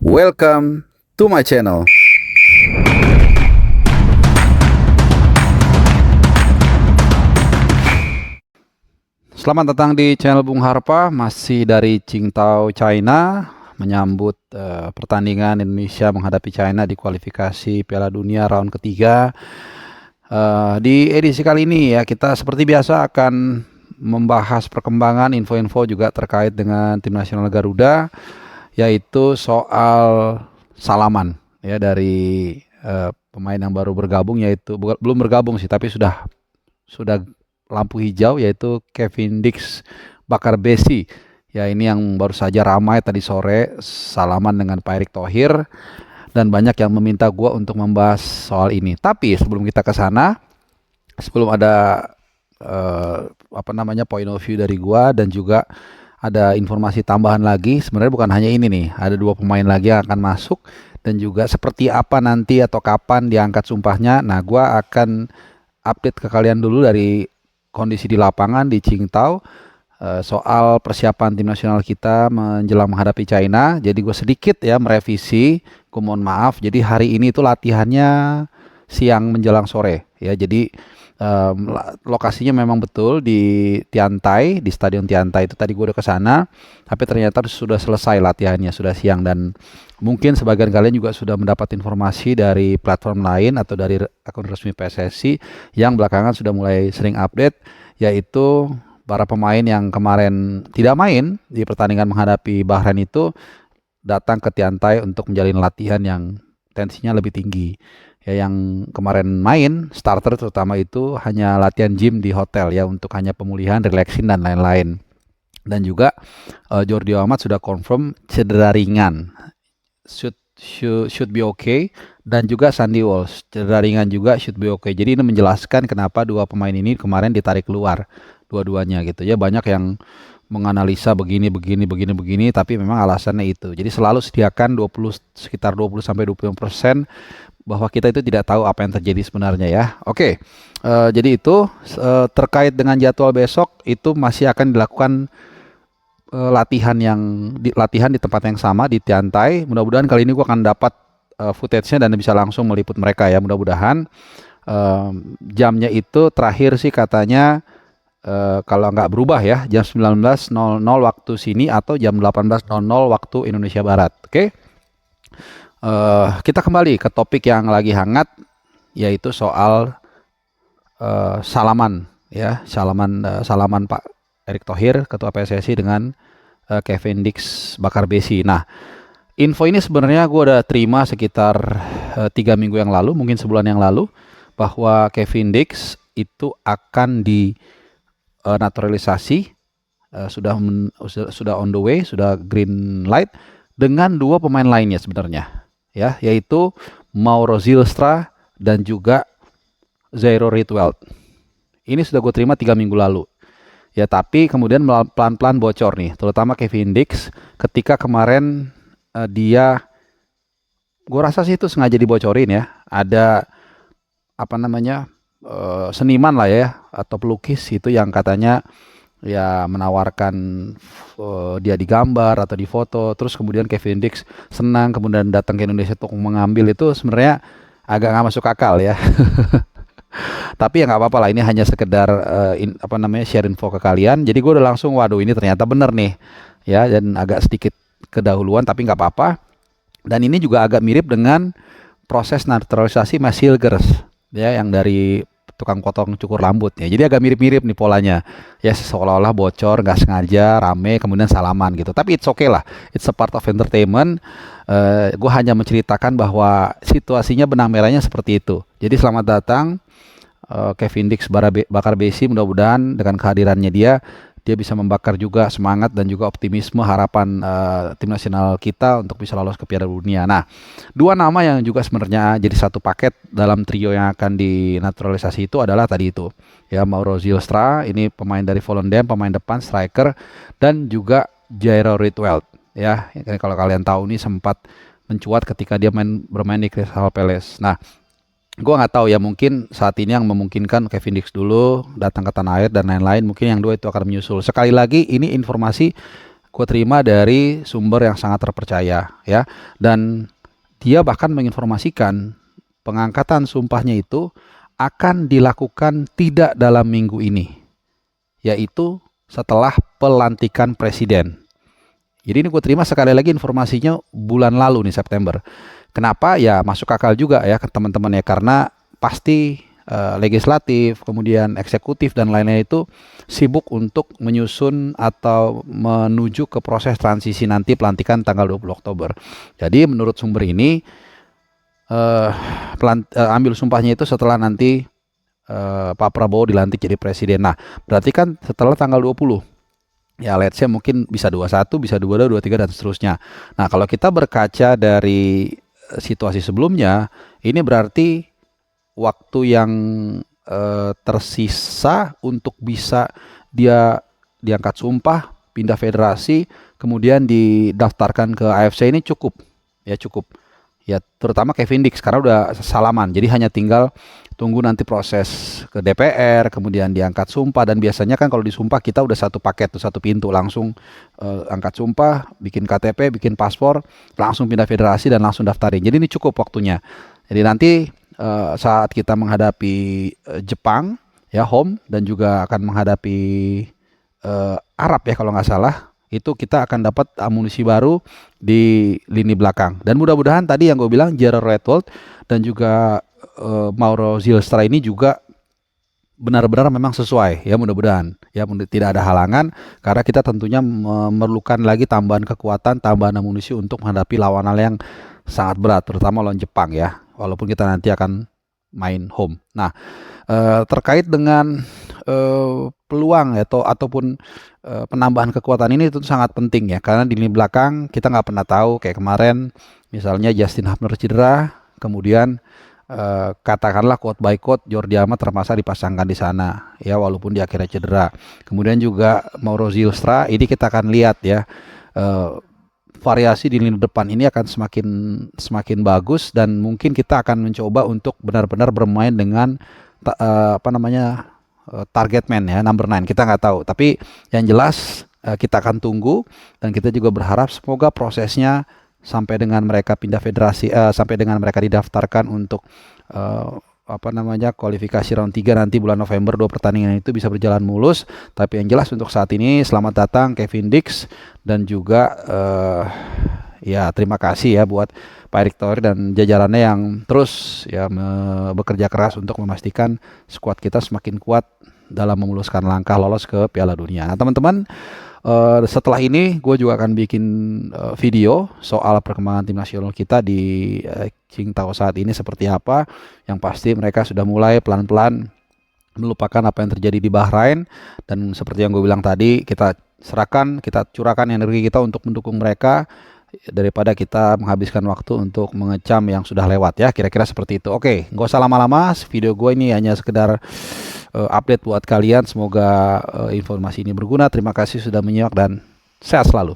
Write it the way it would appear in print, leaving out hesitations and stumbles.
Welcome to my channel. Selamat datang di channel Bung Harpa, masih dari Qingdao, China, menyambut pertandingan Indonesia menghadapi China di kualifikasi Piala Dunia round ketiga. Di edisi kali ini ya, kita seperti biasa akan membahas perkembangan info-info juga terkait dengan tim nasional Garuda, yaitu soal Salaman ya dari pemain yang baru bergabung, yaitu belum bergabung sih, tapi sudah lampu hijau, yaitu Kevin Dix Bakarbesi. Ya, ini yang baru saja ramai tadi sore, salaman dengan Pak Erick Thohir, dan banyak yang meminta gua untuk membahas soal ini. Tapi sebelum kita ke sana, sebelum ada point of view dari gua dan juga ada informasi tambahan lagi, sebenarnya bukan hanya ini nih, ada 2 pemain lagi yang akan masuk, dan juga seperti apa nanti atau kapan diangkat sumpahnya. Nah, gua akan update ke kalian dulu dari kondisi di lapangan di Qingdao soal persiapan tim nasional kita menjelang menghadapi China. Jadi gue sedikit ya merevisi, gue mohon maaf. Jadi hari ini itu latihannya siang menjelang sore ya. Jadi lokasinya memang betul di Tiantai, di Stadion Tiantai itu. Tadi gue udah ke sana, tapi ternyata sudah selesai latihannya, sudah siang. Dan mungkin sebagian kalian juga sudah mendapat informasi dari platform lain atau dari akun resmi PSSI yang belakangan sudah mulai sering update, yaitu para pemain yang kemarin tidak main di pertandingan menghadapi Bahrain itu datang ke Tiantai untuk menjalin latihan yang tensinya lebih tinggi. Ya, yang kemarin main starter terutama itu hanya latihan gym di hotel ya, untuk hanya pemulihan, relaxing dan lain-lain. Dan juga Jordi Amat sudah confirm cedera ringan, should be okay, dan juga Sandy Walsh cedera ringan juga, should be okay. Jadi ini menjelaskan kenapa 2 pemain ini kemarin ditarik keluar dua-duanya gitu ya. Banyak yang menganalisa begini, tapi memang alasannya itu. Jadi selalu sediakan sekitar 20 sampai 25% bahwa kita itu tidak tahu apa yang terjadi sebenarnya ya. Oke, jadi itu terkait dengan jadwal besok itu masih akan dilakukan latihan di tempat yang sama di Tiantai. Mudah-mudahan kali ini gua akan dapat footage-nya dan bisa langsung meliput mereka ya. Mudah-mudahan jamnya itu terakhir sih katanya kalau nggak berubah ya, jam 19.00 waktu sini atau jam 18.00 waktu Indonesia Barat. Oke. Kita kembali ke topik yang lagi hangat, yaitu soal salaman ya, salaman Pak Erick Thohir Ketua PSSI dengan Kevin Dix Bakarbesi. Nah, info ini sebenarnya gue udah terima sekitar 3 minggu yang lalu, mungkin sebulan yang lalu, bahwa Kevin Dix itu akan naturalisasi, sudah on the way, sudah green light dengan 2 pemain lainnya sebenarnya ya, yaitu Mauro Zylstra dan juga Zairo Ritweld. Ini sudah gue terima 3 minggu lalu ya, tapi kemudian pelan-pelan bocor nih, terutama Kevin Dix ketika kemarin gue rasa sih itu sengaja dibocorin ya. Ada seniman lah ya, atau pelukis itu yang katanya ya menawarkan dia digambar atau di foto, terus kemudian Kevin Dix senang kemudian datang ke Indonesia untuk mengambil. Itu sebenarnya agak nggak masuk akal ya. Tapi ya nggak apa-apa lah, ini hanya sekedar share info ke kalian. Jadi gue udah langsung, waduh ini ternyata bener nih ya, dan agak sedikit kedahuluan tapi nggak apa-apa. Dan ini juga agak mirip dengan proses naturalisasi Mas Hilgers ya, yang dari tukang potong cukur rambut ya. Jadi agak mirip-mirip nih polanya ya, seolah-olah bocor nggak sengaja, rame kemudian salaman gitu. Tapi it's okay lah, it's a part of entertainment. Gue hanya menceritakan bahwa situasinya benang merahnya seperti itu. Jadi selamat datang Kevin Dix Bakarbesi. Mudah-mudahan dengan kehadirannya dia bisa membakar juga semangat dan juga optimisme harapan tim nasional kita untuk bisa lolos ke Piala Dunia. Nah, 2 nama yang juga sebenarnya jadi satu paket dalam trio yang akan dinaturalisasi itu adalah tadi itu ya, Mauro Zylstra, ini pemain dari Volendam, pemain depan striker, dan juga Zairo Ritweld ya. Kalau kalian tahu nih sempat mencuat ketika dia bermain di Crystal Palace. Nah, gue nggak tahu ya, mungkin saat ini yang memungkinkan Kevin Dix dulu datang ke tanah air dan lain-lain, mungkin yang 2 itu akan menyusul. Sekali lagi ini informasi gue terima dari sumber yang sangat terpercaya ya. Dan dia bahkan menginformasikan pengangkatan sumpahnya itu akan dilakukan tidak dalam minggu ini, yaitu setelah pelantikan presiden. Jadi ini gue terima sekali lagi informasinya bulan lalu nih, September. Kenapa? Ya masuk akal juga ya ke teman-teman ya, karena pasti legislatif, kemudian eksekutif dan lain-lain itu sibuk untuk menyusun atau menuju ke proses transisi nanti pelantikan tanggal 20 Oktober. Jadi menurut sumber ini ambil sumpahnya itu setelah nanti Pak Prabowo dilantik jadi presiden. Nah, berarti kan setelah tanggal 20. Ya, let's say mungkin bisa 21, bisa 22, 23 dan seterusnya. Nah, kalau kita berkaca dari situasi sebelumnya, ini berarti waktu yang tersisa untuk bisa dia diangkat sumpah, pindah federasi, kemudian didaftarkan ke AFC ini cukup. Ya, cukup. Ya, terutama Kevin Dix karena udah salaman. Jadi hanya tinggal tunggu nanti proses ke DPR, kemudian diangkat sumpah. Dan biasanya kan kalau disumpah kita udah satu paket tuh, satu pintu, langsung angkat sumpah, bikin KTP, bikin paspor, langsung pindah federasi dan langsung daftarin. Jadi ini cukup waktunya. Jadi nanti saat kita menghadapi Jepang ya, home, dan juga akan menghadapi Arab ya kalau nggak salah, itu kita akan dapat amunisi baru di lini belakang. Dan mudah-mudahan tadi yang gue bilang, Gerard Redwold dan juga Mauro Zylstra ini juga benar-benar memang sesuai ya, mudah-mudahan ya, tidak ada halangan, karena kita tentunya memerlukan lagi tambahan kekuatan, tambahan amunisi untuk menghadapi lawan yang sangat berat, terutama lawan Jepang ya, walaupun kita nanti akan main home. Nah, terkait dengan peluang ataupun penambahan kekuatan ini itu sangat penting ya, karena di lini belakang kita nggak pernah tahu, kayak kemarin misalnya Justin Hubner cedera, kemudian katakanlah quote by quote Jordi Amat terpaksa dipasangkan di sana ya, walaupun di akhirnya cedera. Kemudian juga Mauro Zylstra, ini kita akan lihat ya, variasi di lini depan ini akan semakin bagus, dan mungkin kita akan mencoba untuk benar-benar bermain dengan target man ya, number 9. Kita nggak tahu, tapi yang jelas kita akan tunggu, dan kita juga berharap semoga prosesnya sampai dengan mereka pindah federasi, sampai dengan mereka didaftarkan untuk kualifikasi round 3 nanti bulan November, 2 pertandingan itu bisa berjalan mulus. Tapi yang jelas untuk saat ini, selamat datang Kevin Dix, dan juga ya terima kasih ya buat Pak Erick Thohir dan jajarannya yang terus ya bekerja keras untuk memastikan skuad kita semakin kuat dalam memuluskan langkah lolos ke Piala Dunia. Nah teman-teman, setelah ini gue juga akan bikin video soal perkembangan tim nasional kita di Qingdao saat ini seperti apa. Yang pasti mereka sudah mulai pelan-pelan melupakan apa yang terjadi di Bahrain, dan seperti yang gue bilang tadi, kita curahkan energi kita untuk mendukung mereka daripada kita menghabiskan waktu untuk mengecam yang sudah lewat ya, kira-kira seperti itu. Oke, nggak usah lama-lama, video gue ini hanya sekedar update buat kalian. Semoga informasi ini berguna. Terima kasih sudah menyimak dan sehat selalu.